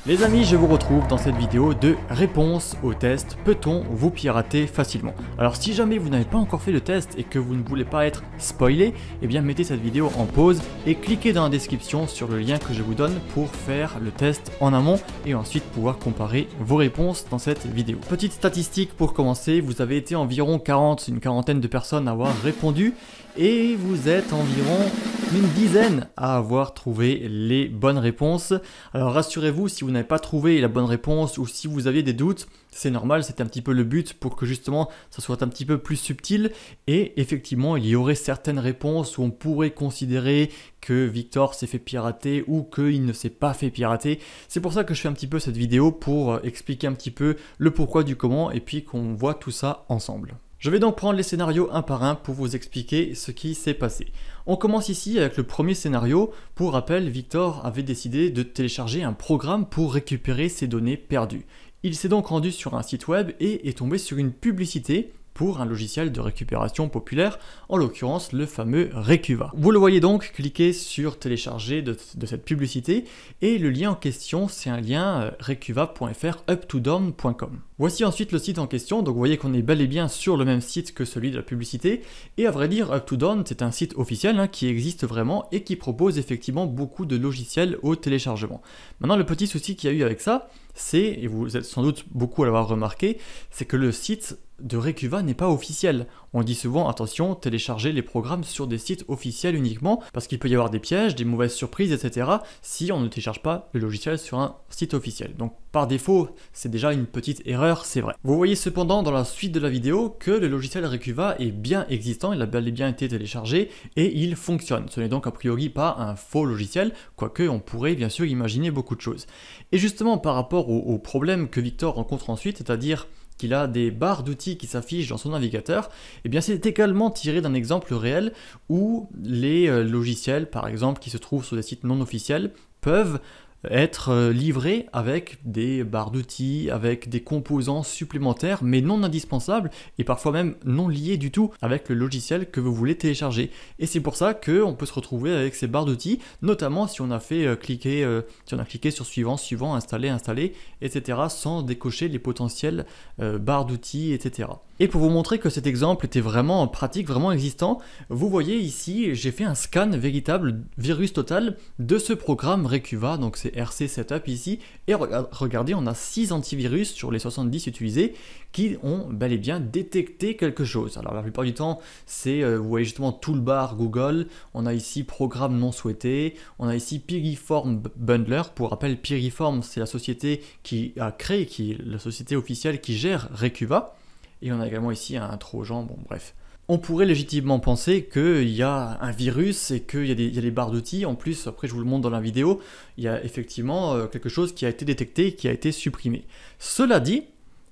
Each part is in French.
Les amis, je vous retrouve dans cette vidéo de réponse au test peut-on vous pirater facilement. Alors si jamais vous n'avez pas encore fait le test et que vous ne voulez pas être spoilé, eh bien mettez cette vidéo en pause et cliquez dans la description sur le lien que je vous donne pour faire le test en amont et ensuite pouvoir comparer vos réponses dans cette vidéo. Petite statistique pour commencer, vous avez été environ une quarantaine de personnes à avoir répondu et vous êtes environ une dizaine à avoir trouvé les bonnes réponses. Alors rassurez-vous, si vous n'avez pas trouvé la bonne réponse ou si vous aviez des doutes, c'est normal, c'est un petit peu le but pour que justement ça soit un petit peu plus subtil. Et effectivement, il y aurait certaines réponses où on pourrait considérer que Victor s'est fait pirater ou qu'il ne s'est pas fait pirater. C'est pour ça que je fais un petit peu cette vidéo pour expliquer un petit peu le pourquoi du comment et puis qu'on voit tout ça ensemble. Je vais donc prendre les scénarios un par un pour vous expliquer ce qui s'est passé. On commence ici avec le premier scénario. Pour rappel, Victor avait décidé de télécharger un programme pour récupérer ses données perdues. Il s'est donc rendu sur un site web et est tombé sur une publicité pour un logiciel de récupération populaire, en l'occurrence le fameux Recuva. Vous le voyez donc, cliquez sur télécharger de cette publicité et le lien en question c'est un lien recuva.fr uptodown.com. Voici ensuite le site en question, donc vous voyez qu'on est bel et bien sur le même site que celui de la publicité et à vrai dire UpToDown c'est un site officiel qui existe vraiment et qui propose effectivement beaucoup de logiciels au téléchargement. Maintenant le petit souci qu'il y a eu avec ça, c'est, et vous êtes sans doute beaucoup à l'avoir remarqué, c'est que le site de Recuva n'est pas officiel. On dit souvent attention, téléchargez les programmes sur des sites officiels uniquement parce qu'il peut y avoir des pièges, des mauvaises surprises, etc. si on ne télécharge pas le logiciel sur un site officiel. Donc par défaut, c'est déjà une petite erreur, c'est vrai. Vous voyez cependant dans la suite de la vidéo que le logiciel Recuva est bien existant, il a bel et bien été téléchargé et il fonctionne. Ce n'est donc a priori pas un faux logiciel, quoique on pourrait bien sûr imaginer beaucoup de choses. Et justement par rapport au problème que Victor rencontre ensuite, c'est-à-dire qu'il a des barres d'outils qui s'affichent dans son navigateur, et bien c'est également tiré d'un exemple réel où les logiciels, par exemple, qui se trouvent sur des sites non officiels, peuvent être livrés avec des barres d'outils, avec des composants supplémentaires, mais non indispensables, et parfois même non liés du tout avec le logiciel que vous voulez télécharger. Et c'est pour ça qu'on peut se retrouver avec ces barres d'outils, notamment si on a fait cliquer sur suivant, installer, etc., sans décocher les potentielles barres d'outils, etc. Et pour vous montrer que cet exemple était vraiment pratique, vraiment existant, vous voyez ici, j'ai fait un scan véritable virus total de ce programme Recuva, donc c'est RC Setup ici, et regardez, on a 6 antivirus sur les 70 utilisés qui ont bel et bien détecté quelque chose. Alors la plupart du temps, c'est, vous voyez justement toolbar Google, on a ici programme non souhaité, on a ici Piriform Bundler. Pour rappel, Piriform c'est la société qui a créé, qui est la société officielle qui gère Recuva. Et on a également ici un trojan, bon bref. On pourrait légitimement penser qu'il y a un virus et qu'il y a des barres d'outils. En plus, après je vous le montre dans la vidéo, il y a effectivement quelque chose qui a été détecté et qui a été supprimé. Cela dit,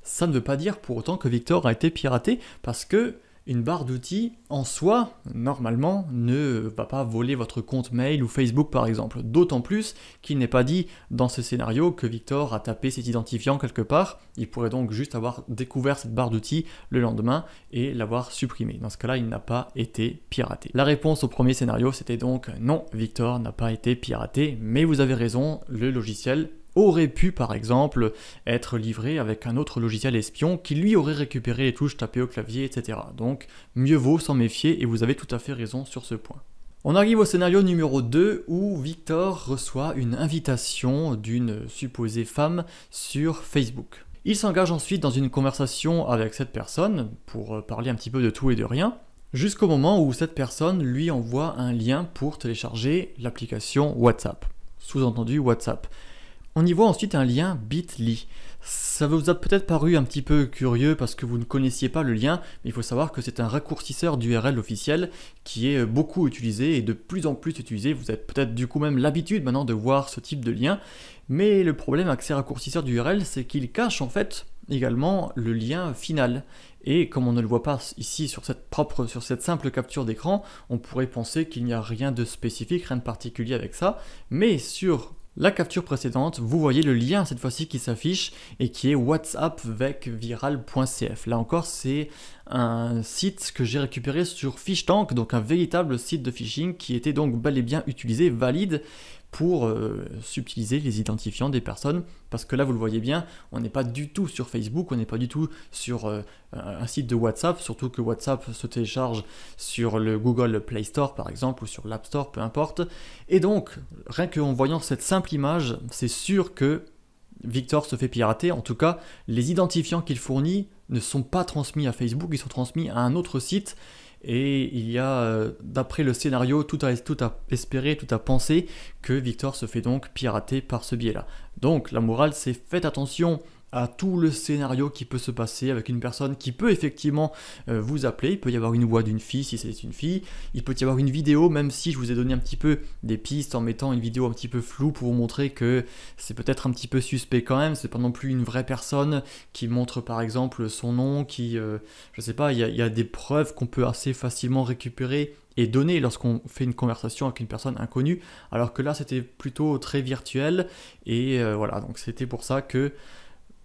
ça ne veut pas dire pour autant que Victor a été piraté parce que une barre d'outils, en soi, normalement, ne va pas voler votre compte mail ou Facebook par exemple. D'autant plus qu'il n'est pas dit dans ce scénario que Victor a tapé cet identifiant quelque part. Il pourrait donc juste avoir découvert cette barre d'outils le lendemain et l'avoir supprimée. Dans ce cas-là, il n'a pas été piraté. La réponse au premier scénario, c'était donc non, Victor n'a pas été piraté, mais vous avez raison, le logiciel aurait pu par exemple être livré avec un autre logiciel espion qui lui aurait récupéré les touches tapées au clavier, etc. Donc mieux vaut s'en méfier et vous avez tout à fait raison sur ce point. On arrive au scénario numéro 2 où Victor reçoit une invitation d'une supposée femme sur Facebook. Il s'engage ensuite dans une conversation avec cette personne pour parler un petit peu de tout et de rien, jusqu'au moment où cette personne lui envoie un lien pour télécharger l'application WhatsApp, sous-entendu WhatsApp. On y voit ensuite un lien Bitly. Ça vous a peut-être paru un petit peu curieux parce que vous ne connaissiez pas le lien, mais il faut savoir que c'est un raccourcisseur d'URL officiel qui est beaucoup utilisé et de plus en plus utilisé. Vous avez peut-être du coup même l'habitude maintenant de voir ce type de lien, mais le problème avec ces raccourcisseurs d'URL, c'est qu'ils cachent en fait également le lien final. Et comme on ne le voit pas ici sur cette simple capture d'écran, on pourrait penser qu'il n'y a rien de spécifique, rien de particulier avec ça, mais sur la capture précédente, vous voyez le lien cette fois-ci qui s'affiche et qui est whatsappvecviral.cf. Là encore, c'est un site que j'ai récupéré sur PhishTank, donc un véritable site de phishing qui était donc bel et bien utilisé, valide, pour subtiliser les identifiants des personnes, parce que là vous le voyez bien, on n'est pas du tout sur Facebook, on n'est pas du tout sur un site de WhatsApp, surtout que WhatsApp se télécharge sur le Google Play Store par exemple, ou sur l'App Store, peu importe. Et donc, rien qu'en voyant cette simple image, c'est sûr que Victor se fait pirater. En tout cas, les identifiants qu'il fournit ne sont pas transmis à Facebook, ils sont transmis à un autre site. Et il y a, d'après le scénario, tout à espérer, tout à penser que Victor se fait donc pirater par ce biais-là. Donc la morale, c'est faites attention à tout le scénario qui peut se passer avec une personne qui peut effectivement vous appeler. Il peut y avoir une voix d'une fille si c'est une fille, il peut y avoir une vidéo, même si je vous ai donné un petit peu des pistes en mettant une vidéo un petit peu floue pour vous montrer que c'est peut-être un petit peu suspect quand même, c'est pas non plus une vraie personne qui montre par exemple son nom, qui, je sais pas, il y a des preuves qu'on peut assez facilement récupérer et donner lorsqu'on fait une conversation avec une personne inconnue, alors que là c'était plutôt très virtuel, et voilà, donc c'était pour ça que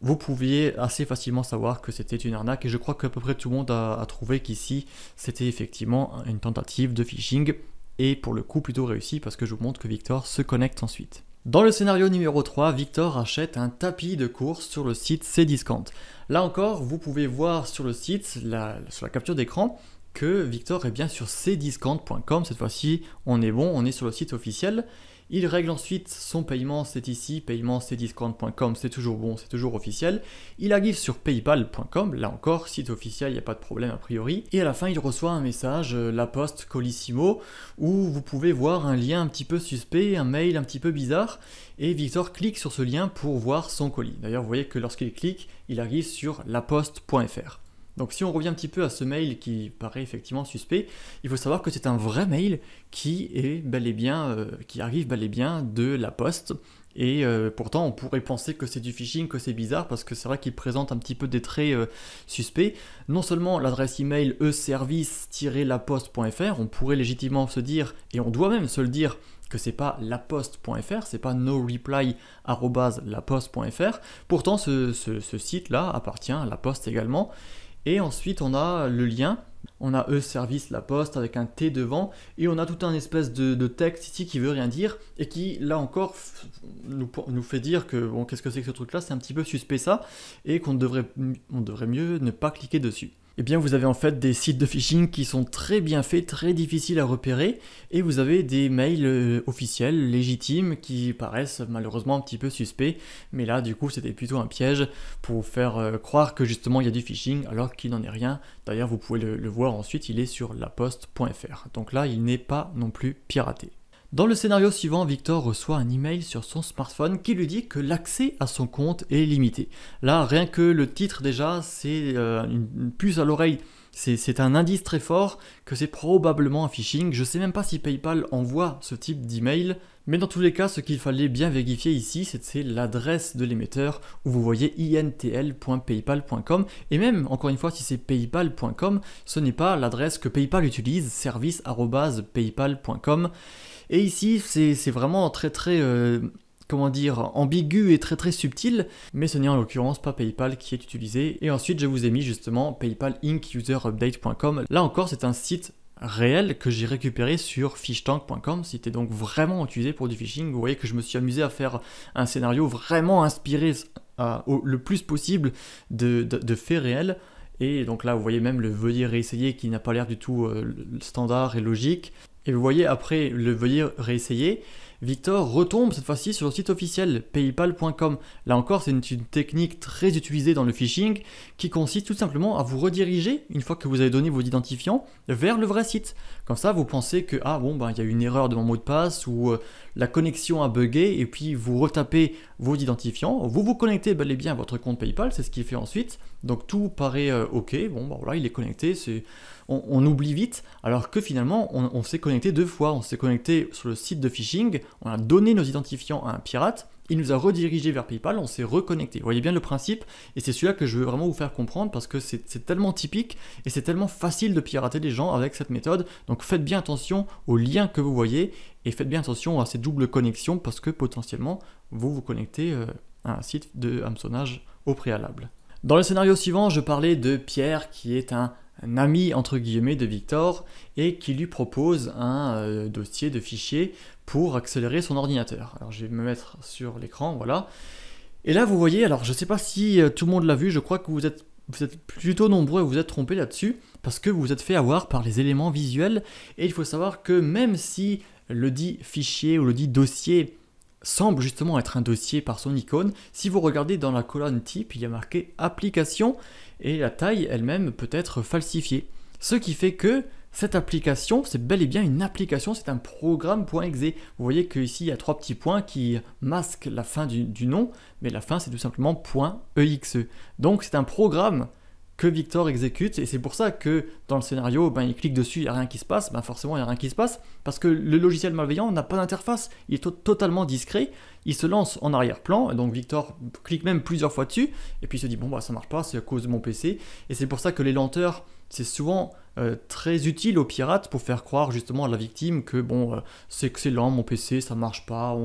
vous pouviez assez facilement savoir que c'était une arnaque, et je crois qu'à peu près tout le monde a trouvé qu'ici c'était effectivement une tentative de phishing, et pour le coup plutôt réussi parce que je vous montre que Victor se connecte ensuite. Dans le scénario numéro 3, Victor achète un tapis de course sur le site Cdiscount. Là encore, vous pouvez voir sur le site, sur la capture d'écran, que Victor est bien sur cdiscount.com, cette fois-ci on est bon, on est sur le site officiel. Il règle ensuite son paiement, c'est ici, paiement cdiscount.com, c'est toujours bon, c'est toujours officiel. Il arrive sur paypal.com, là encore, site officiel, il n'y a pas de problème a priori. Et à la fin, il reçoit un message, La Poste Colissimo, où vous pouvez voir un lien un petit peu suspect, un mail un petit peu bizarre, et Victor clique sur ce lien pour voir son colis. D'ailleurs, vous voyez que lorsqu'il clique, il arrive sur laposte.fr. Donc si on revient un petit peu à ce mail qui paraît effectivement suspect, il faut savoir que c'est un vrai mail qui est bel et bien, qui arrive bel et bien de la Poste. Et pourtant on pourrait penser que c'est du phishing, que c'est bizarre, parce que c'est vrai qu'il présente un petit peu des traits suspects. Non seulement l'adresse email eservice-laposte.fr, on pourrait légitimement se dire, et on doit même se le dire, que c'est pas laposte.fr, c'est pas noreply@laposte.fr. Pourtant ce site-là appartient à la Poste également. Et ensuite on a le lien, on a e-service La Poste avec un T devant, et on a tout un espèce de texte ici qui veut rien dire, et qui là encore nous fait dire que bon, qu'est-ce que c'est que ce truc là, c'est un petit peu suspect ça, et on devrait mieux ne pas cliquer dessus. Eh bien vous avez en fait des sites de phishing qui sont très bien faits, très difficiles à repérer, et vous avez des mails officiels, légitimes, qui paraissent malheureusement un petit peu suspects, mais là du coup c'était plutôt un piège pour vous faire croire que justement il y a du phishing alors qu'il n'en est rien. D'ailleurs vous pouvez le voir ensuite, il est sur laposte.fr, donc là il n'est pas non plus piraté. Dans le scénario suivant, Victor reçoit un email sur son smartphone qui lui dit que l'accès à son compte est limité. Là, rien que le titre déjà, c'est une puce à l'oreille. C'est un indice très fort que c'est probablement un phishing. Je ne sais même pas si PayPal envoie ce type d'email, mais dans tous les cas, ce qu'il fallait bien vérifier ici, c'est l'adresse de l'émetteur où vous voyez intl.paypal.com, et même, encore une fois, si c'est paypal.com, ce n'est pas l'adresse que PayPal utilise, service@paypal.com. Et ici, c'est vraiment très comment dire, ambigu et très subtil, mais ce n'est en l'occurrence pas PayPal qui est utilisé. Et ensuite, je vous ai mis justement PayPal Inc. userupdate.com. Là encore, c'est un site réel que j'ai récupéré sur fishtank.com. C'était donc vraiment utilisé pour du phishing. Vous voyez que je me suis amusé à faire un scénario vraiment inspiré le plus possible de faits réels. Et donc là, vous voyez même le veuillez réessayer qui n'a pas l'air du tout standard et logique. Et vous voyez après le veuillez réessayer, Victor retombe cette fois-ci sur le site officiel paypal.com. Là encore, c'est une technique très utilisée dans le phishing qui consiste tout simplement à vous rediriger, une fois que vous avez donné vos identifiants, vers le vrai site. Comme ça, vous pensez que il y a une erreur de mon mot de passe ou la connexion a bugué, et puis vous retapez vos identifiants, vous vous connectez bel et bien à votre compte PayPal, c'est ce qu'il fait ensuite. Donc tout paraît ok, voilà, il est connecté, on oublie vite, alors que finalement on s'est connecté 2 fois, on s'est connecté sur le site de phishing, on a donné nos identifiants à un pirate, il nous a redirigé vers PayPal, on s'est reconnecté. Vous voyez bien le principe, et c'est celui-là que je veux vraiment vous faire comprendre parce que c'est tellement typique et c'est tellement facile de pirater des gens avec cette méthode. Donc faites bien attention aux liens que vous voyez et faites bien attention à ces doubles connexions parce que potentiellement vous vous connectez à un site de hameçonnage au préalable. Dans le scénario suivant, je parlais de Pierre qui est un un ami entre guillemets de Victor et qui lui propose un dossier de fichiers pour accélérer son ordinateur. Alors je vais me mettre sur l'écran, voilà. Et là vous voyez, alors je ne sais pas si tout le monde l'a vu, je crois que vous êtes plutôt nombreux à vous être trompés là-dessus parce que vous vous êtes fait avoir par les éléments visuels et il faut savoir que même si le dit fichier ou le dit dossier semble justement être un dossier par son icône, si vous regardez dans la colonne type, il y a marqué application et la taille elle-même peut être falsifiée. Ce qui fait que cette application, c'est bel et bien une application, c'est un programme.exe. Vous voyez qu'ici, il y a 3 petits points qui masquent la fin du nom, mais la fin, c'est tout simplement .exe. Donc, c'est un programme que Victor exécute, et c'est pour ça que dans le scénario, il clique dessus, il n'y a rien qui se passe. Forcément, il n'y a rien qui se passe, parce que le logiciel malveillant n'a pas d'interface, il est totalement discret, il se lance en arrière-plan, et donc Victor clique même plusieurs fois dessus, et puis il se dit, bon, ça marche pas, c'est à cause de mon PC, et c'est pour ça que les lenteurs, c'est souvent très utile aux pirates pour faire croire justement à la victime que c'est excellent, mon PC, ça marche pas,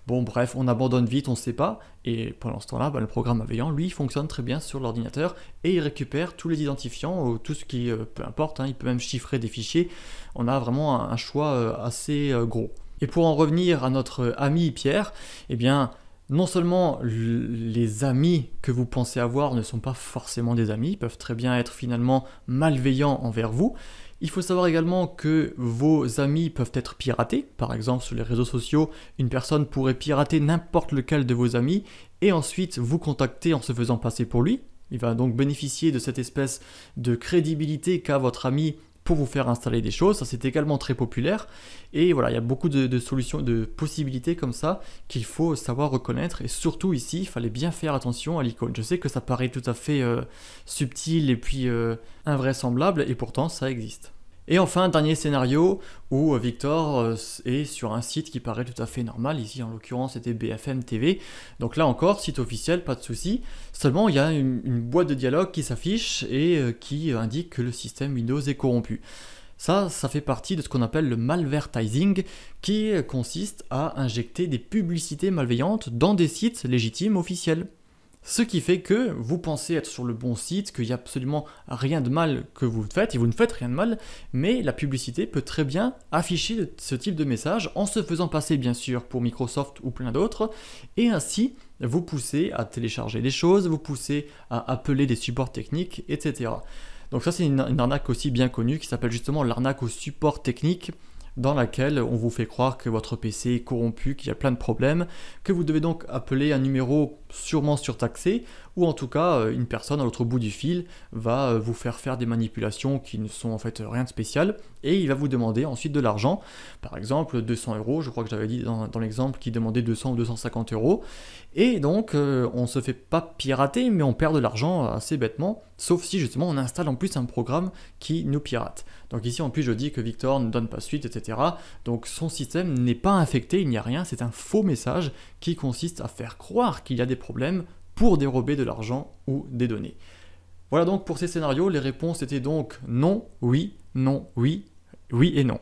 bref, on abandonne vite, on sait pas. Et pendant ce temps-là, le programme malveillant, lui, fonctionne très bien sur l'ordinateur et il récupère tous les identifiants, tout ce qui, peu importe, il peut même chiffrer des fichiers. On a vraiment un choix assez gros. Et pour en revenir à notre ami Pierre, eh bien, non seulement les amis que vous pensez avoir ne sont pas forcément des amis, ils peuvent très bien être finalement malveillants envers vous. Il faut savoir également que vos amis peuvent être piratés. Par exemple, sur les réseaux sociaux, une personne pourrait pirater n'importe lequel de vos amis et ensuite vous contacter en se faisant passer pour lui. Il va donc bénéficier de cette espèce de crédibilité qu'a votre ami pour vous faire installer des choses. Ça, c'est également très populaire. Et voilà, il y a beaucoup de solutions, de possibilités comme ça qu'il faut savoir reconnaître. Et surtout ici, il fallait bien faire attention à l'icône. Je sais que ça paraît tout à fait subtil et puis invraisemblable, et pourtant ça existe. Et enfin, dernier scénario où Victor est sur un site qui paraît tout à fait normal. Ici, en l'occurrence, c'était BFM TV. Donc là encore, site officiel, pas de souci. Seulement, il y a une boîte de dialogue qui s'affiche et qui indique que le système Windows est corrompu. Ça fait partie de ce qu'on appelle le malvertising, qui consiste à injecter des publicités malveillantes dans des sites légitimes officiels. Ce qui fait que vous pensez être sur le bon site, qu'il n'y a absolument rien de mal que vous faites, et vous ne faites rien de mal, mais la publicité peut très bien afficher ce type de message en se faisant passer bien sûr pour Microsoft ou plein d'autres, et ainsi vous poussez à télécharger des choses, vous poussez à appeler des supports techniques, etc. Donc ça c'est une arnaque aussi bien connue qui s'appelle justement l'arnaque au support technique, dans laquelle on vous fait croire que votre PC est corrompu, qu'il y a plein de problèmes, que vous devez donc appeler un numéro sûrement surtaxé, ou en tout cas une personne à l'autre bout du fil va vous faire des manipulations qui ne sont en fait rien de spécial, et il va vous demander ensuite de l'argent, par exemple 200 €, je crois que j'avais dit dans l'exemple qui demandait 200 ou 250 €, et donc on ne se fait pas pirater, mais on perd de l'argent assez bêtement, sauf si justement on installe en plus un programme qui nous pirate. Donc ici en plus je dis que Victor ne donne pas suite, etc. Donc son système n'est pas infecté, il n'y a rien, c'est un faux message qui consiste à faire croire qu'il y a des problèmes pour dérober de l'argent ou des données. Voilà donc pour ces scénarios, les réponses étaient donc non, oui, oui et non.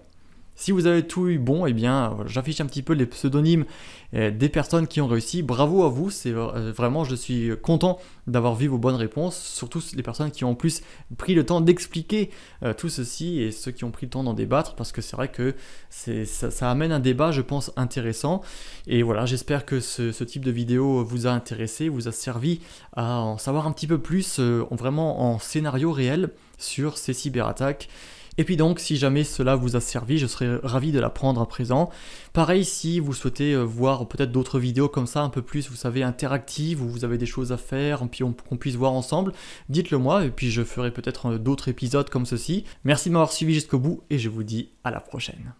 Si vous avez tout eu bon, eh bien, j'affiche un petit peu les pseudonymes des personnes qui ont réussi. Bravo à vous, c'est vraiment, je suis content d'avoir vu vos bonnes réponses, surtout les personnes qui ont en plus pris le temps d'expliquer tout ceci et ceux qui ont pris le temps d'en débattre, parce que c'est vrai que ça amène un débat, je pense, intéressant. Et voilà, j'espère que ce type de vidéo vous a intéressé, vous a servi à en savoir un petit peu plus, vraiment en scénario réel sur ces cyberattaques. Et puis donc, si jamais cela vous a servi, je serais ravi de l'apprendre à présent. Pareil, si vous souhaitez voir peut-être d'autres vidéos comme ça, un peu plus, vous savez, interactives, où vous avez des choses à faire, puis qu'on puisse voir ensemble, dites-le moi, et puis je ferai peut-être d'autres épisodes comme ceci. Merci de m'avoir suivi jusqu'au bout, et je vous dis à la prochaine.